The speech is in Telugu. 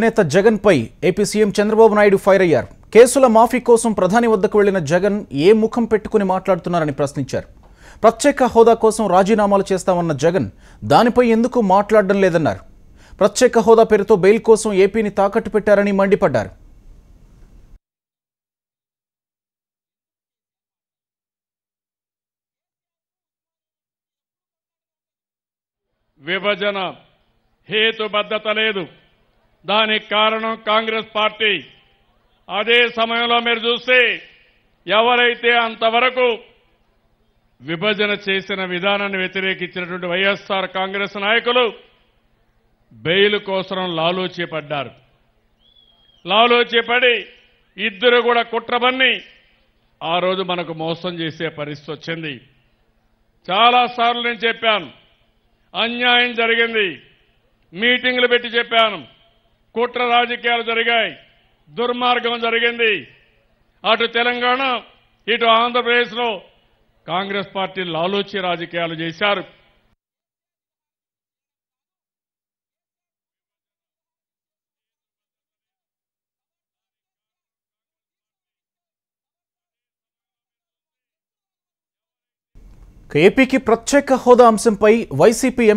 నేత జగన్ పై AP CM Chandrababu Naidu fire అయ్యారు. కేసుల మాఫీ కోసం ప్రధాని వద్దకు వెళ్లిన జగన్ ఏ ముఖం పెట్టుకుని మాట్లాడుతున్నారని ప్రశ్నించారు. ప్రత్యేక హోదా కోసం రాజీనామాలు చేస్తామన్న జగన్ దానిపై ఎందుకు మాట్లాడడం లేదన్నారు. ప్రత్యేక హోదా పేరుతో బెయిల్ కోసం ఏపీని తాకట్టు పెట్టారని మండిపడ్డారు. విభజన హేతుబద్ధత లేదు. దానికి కారణం కాంగ్రెస్ పార్టీ. అదే సమయంలో మీరు చూస్తే ఎవరైతే అంతవరకు విభజన చేసిన విధానాన్ని వ్యతిరేకించినటువంటి వైఎస్ఆర్ కాంగ్రెస్ నాయకులు బెయిల్ కోసం లాలూచీపడ్డారు. లాలూచీపడి ఇద్దరు కూడా కుట్రబన్ని ఆ రోజు మనకు మోసం చేసే పరిస్థితి వచ్చింది. చాలాసార్లు నేను చెప్పాను, అన్యాయం జరిగింది, మీటింగులు పెట్టి చెప్పాను, కుట్ర రాజకీయాలు జరిగాయి, దుర్మార్గం జరిగింది. అటు తెలంగాణ ఇటు ఆంధ్రప్రదేశ్లో కాంగ్రెస్ పార్టీ లాలూచి రాజకీయాలు చేశారు. ఏపీకి ప్రత్యేక హోదా అంశంపై వైసీపీ